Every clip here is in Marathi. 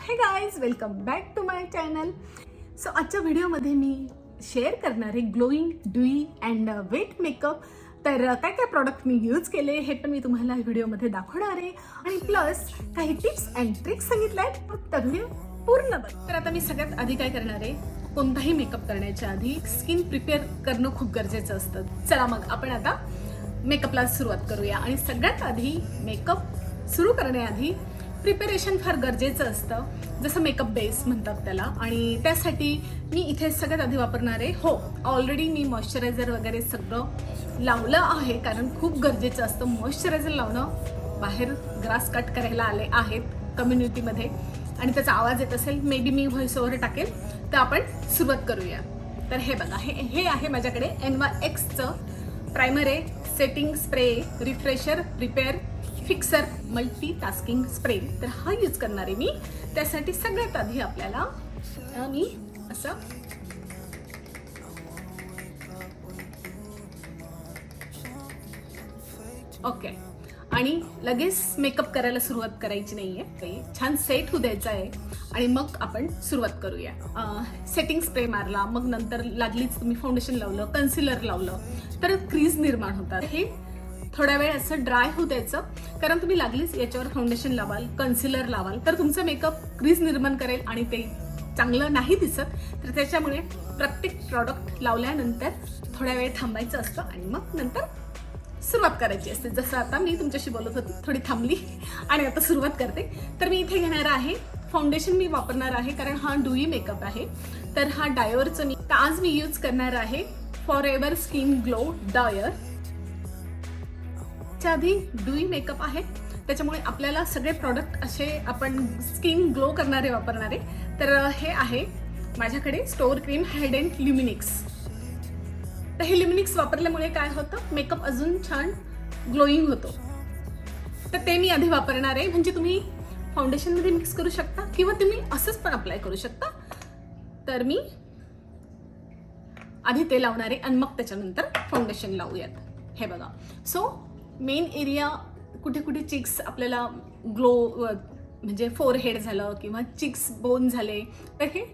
हे guys, welcome back to my channel. So आजच्या व्हिडिओमध्ये मी शेअर करणार आहे glowing dewy and wet makeup. तर काय काय प्रॉडक्ट मी यूज केले हे पण मी तुम्हाला व्हिडिओमध्ये दाखवणार आहे आणि प्लस काही टिप्स अँड ट्रिक्स सांगितल्या आहेत. फक्त व्हिडिओ पूर्ण बघ. तर आता मी सगळ्यात आधी काय करणार आहे, कोणताही मेकअप करण्याच्या आधी स्किन प्रिपेअर करणं खूप गरजेचं असतं. चला मग आपण आता मेकअपला सुरुवात करूया. आणि सगळ्यात आधी मेकअप सुरू करण्याआधी प्रिपरेशन फार गरजेचं असतं, जसं मेकअप बेस म्हणतात त्याला. आणि त्यासाठी मी इथे सगळ्यात आधी वापरणार आहे, ऑलरेडी मी मॉइश्चरायझर वगैरे सगळं लावलं आहे, कारण खूप गरजेचं असतं मॉइश्चरायझर लावणं. बाहेर ग्रास कट करायला आले आहेत कम्युनिटीमध्ये आणि त्याचा आवाज येत असेल, may be me voice over टाकेल. तर आपण सुरुवात करूया. तर हे बघा, हे आहे माझ्याकडे NYXचं प्रायमर आहे, setting spray, refresher, repair, fixer, multitasking spray. तर हा यूज करणार आहे मी. त्यासाठी सगळ्यात आधी आपल्याला मी असं ओके आणि लगेच मेकअप करायला सुरुवात करायची नाहीये, छान सेट होऊ द्यायचं आहे आणि मग आपण सुरुवात करूया. सेटिंग स्प्रे मारला, मग नंतर लागलीच तुम्ही फाउंडेशन लावलं, कन्सिलर लावलं तर क्रीज निर्माण होतात. हे थोड्या वेळ असं ड्राय होऊ द्यायचं, कारण तुम्ही लागलीच याच्यावर फाउंडेशन लावाल, कन्सिलर लावाल तर तुमचा मेकअप क्रीज निर्माण करेल आणि ते चांगलं नाही दिसत. तर त्याच्यामुळे प्रत्येक प्रॉडक्ट लावल्यानंतर थोड्या वेळ थांबायचं असतं आणि मग नंतर सुरुवात करायची असते. जसं आता मी तुमच्याशी बोलत होती, थोडी थांबली आणि आता सुरुवात करते. तर मी इथे घेणार आहे फाउंडेशन, मी वापरणार आहे कारण हा ड्यूई मेकअप आहे. तर हा डायोरचं मी आज मी यूज करणार आहे फॉरएव्हर स्किन ग्लो डायर. आधी ड्यूई मेकअप आहे, त्याच्यामुळे आपल्याला सगळे प्रॉडक्ट असे आपण स्किन ग्लो करणारे वापरणारे. तर हे आहे माझ्याकडे स्टोर क्रीम हेड अँड ल्युमिनिक्स. तर हे ल्युमिनिक्स वापरल्यामुळे काय होतं, मेकअप अजून छान ग्लोईंग होतो. तर ते मी आधी वापरणार आहे. म्हणजे तुम्ही फाउंडेशनमध्ये मिक्स करू शकता किंवा तुम्ही असंच पण अप्लाय करू शकता. तर मी आधी ते लावणार आहे आणि मग त्याच्यानंतर फाउंडेशन लावूयात. हे बघा, सो मेन एरिया कुठे कुठे चिक्स आपल्याला ग्लो, म्हणजे फोरहेड झालं किंवा चिक्स बोन झाले तर हे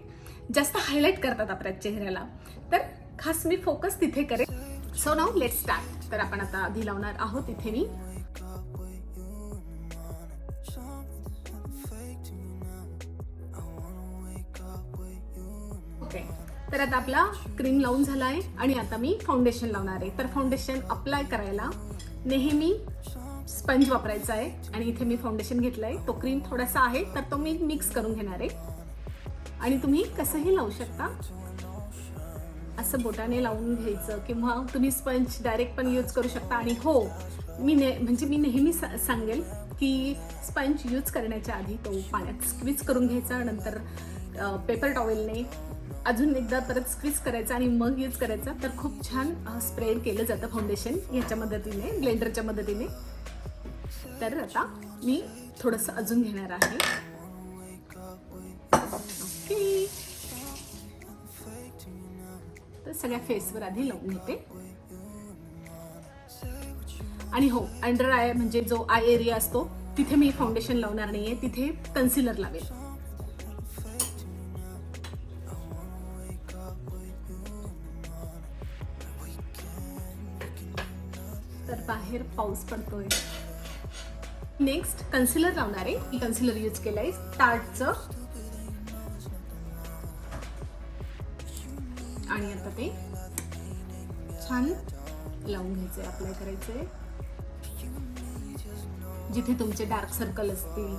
जास्त हायलाईट करतात आपल्या चेहऱ्याला. तर खास मी फोकस तिथे करेन. So now let's start. तर आपण आता आधी लावणार आहोत इथे मी ओके. तर आता आपला क्रीम लावून झाला आहे आणि आता मी फाउंडेशन लावणार आहे. तर फाउंडेशन अप्लाय करायला नेहमी स्पंज वापरायचा आहे आणि इथे मी फाउंडेशन घेतलंय. तो क्रीम थोडासा आहे तर तो मी मिक्स करून घेणार आहे. आणि तुम्ही कसंही लावू शकता, असं बोटाने लावून घ्यायचं किंवा तुम्ही स्पंज डायरेक्ट पण यूज करू शकता. आणि मी नेहमी सांगेल की स्पंज यूज करण्याच्या आधी तो पाण्यात स्क्वीज करून घ्यायचा, नंतर पेपर टॉवेलने अजून एकदा परत स्क्वीज करायचा आणि मग यूज करायचा. तर खूप छान स्प्रेड केलं जातं फाउंडेशन ह्याच्या मदतीने, ब्लेंडरच्या मदतीने. तर आता मी थोडंसं अजून घेणार आहे. ओके, तर सगळ्या फेसवर आधी लावून घेते. आणि अंडर आय म्हणजे जो आय एरिया असतो तिथे मी फाउंडेशन लावणार नाहीये, तिथे कन्सिलर लावेल. तर बाहेर पाऊस पडतोय. नेक्स्ट कन्सिलर लावणार आहे. मी कन्सिलर यूज केलंय टार्टचं आणि आता ते छान लावून घ्यायचंय, अप्लाय करायचंय जिथे तुमचे डार्क सर्कल असतील.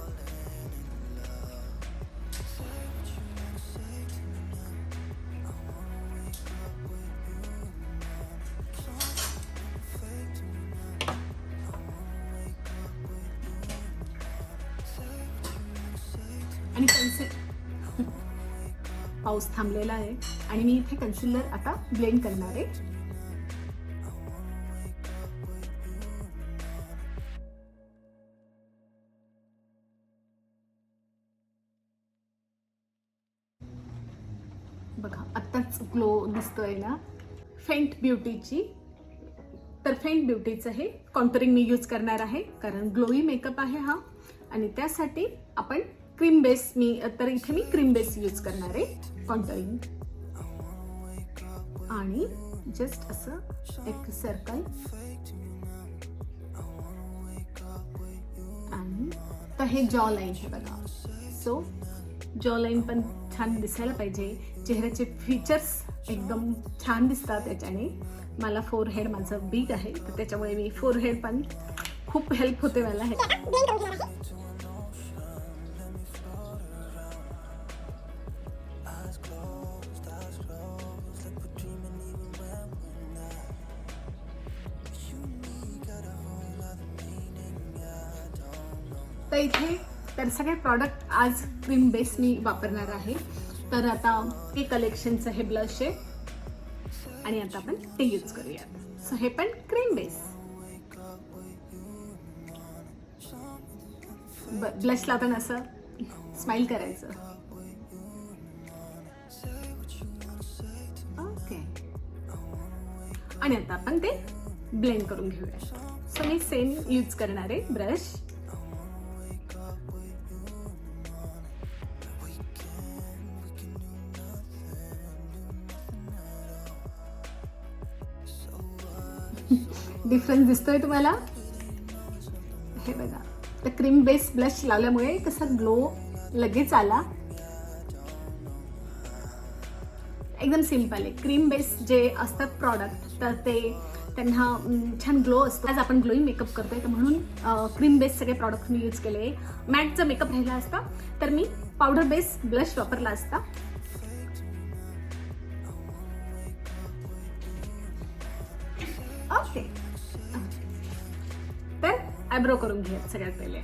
आणि पाऊस थांबलेला आहे आणि मी इथे कन्सिलर आता ब्लेंड करणार आहे. बघा, आत्ताच ग्लो दिसतोय ना फेंट ब्युटीची. तर फेंट ब्युटीचं हे कॉन्टुरिंग मी यूज करणार आहे कारण ग्लोई मेकअप आहे हा. आणि त्यासाठी आपण क्रीम बेस तर इथे मी क्रीम बेस यूज करणार आहे कॉन्टरिंग. आणि जस्ट असं एक सर्कल आणि तर हे जॉ लाईन आहे बघा. सो जॉ लाईन पण छान दिसायला पाहिजे, चेहऱ्याचे फीचर्स एकदम छान दिसतात त्याच्याने. मला फोरहेड माझं बिग आहे तर त्याच्यामुळे मी फोरहेड पण खूप हेल्प होते मला हे. तर इथे तर सगळे प्रॉडक्ट आज क्रीम बेस मी वापरणार आहे. तर आता हे कलेक्शनचं हे ब्लश आहे आणि आता आपण ते यूज करूया. सो हे पण क्रीम बेस. ब्लश लावताना असं स्माइल करायचं. ओके. आणि आता आपण ते ब्लेंड करून घेऊया. सो मी सेम यूज करणार आहे ब्रश. डिफरन्स दिसतोय तुम्हाला? हे बघा, तर क्रीम बेस ब्लश लावल्यामुळे कसा ग्लो लगेच आला. एकदम सिंपल आहे. क्रीम बेस जे असतात प्रॉडक्ट तर ते त्यांना छान ग्लो असतो. आज आपण ग्लोईंग मेकअप करतोय तर म्हणून क्रीम बेस सगळे प्रॉडक्ट मी यूज केले. मॅटचा मेकअप राहिला असता तर मी पावडर बेस ब्लश वापरला असता. ओके. तर आयब्रो करून घ्या सगळ्यात पहिले.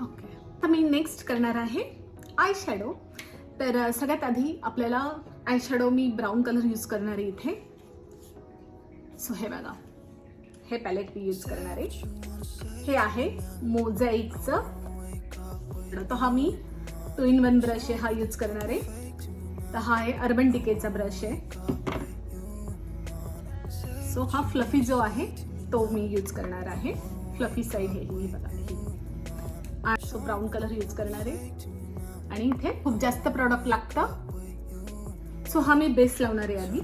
ओके. तर मी नेक्स्ट करणार आहे आय शॅडो. तर सगळ्यात आधी आपल्याला आय शॅडो मी ब्राऊन कलर यूज करणार आहे इथे. सो हे बघा, हे पॅलेट मी यूज करणार आहे. हे आहे मोझॅइकचं. तो हा मी 2-in-1 ब्रश आहे, हा यूज करणार आहे. तर हा आहे अर्बन डिकेचा ब्रश आहे. सो हा फ्लफी जो आहे तो मी यूज करणार आहे. फ्लफी साईड आहे ही बघा ही. सो ब्राऊन कलर यूज करणार आहे. आणि इथे खूप जास्त प्रॉडक्ट लागतं. सो हा मी बेस लावणार आहे आधी.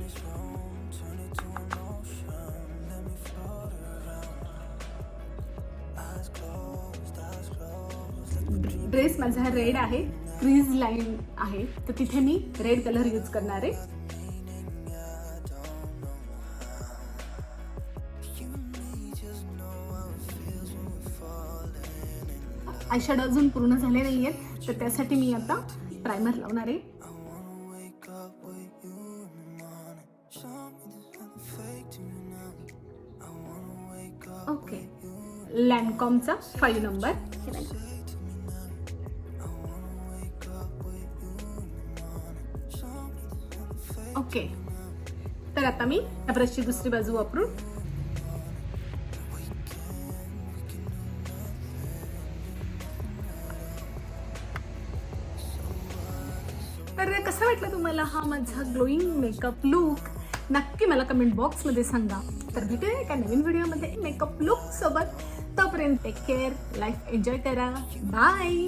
ड्रेस माझा रेड आहे, क्रीज लाईन आहे तर तिथे मी रेड कलर यूज करणार आहे. आयशॅडो अजून पूर्ण झाले नाही आहेत तर त्यासाठी मी आता प्रायमर लावणार आहे. ओके. लॅनकॉमचा 5 नंबर. ओके. तर आता मी या ब्रशची दुसरी बाजू वापरून तर कसा वाटला तुम्हाला हा माझा ग्लोईंग मेकअप लुक? नक्की मला कमेंट बॉक्समध्ये सांगा. तर भेटूया एका नवीन व्हिडिओमध्ये मेकअप लुक सोबत. तोपर्यंत टेक केअर, लाईफ एन्जॉय करा. बाय.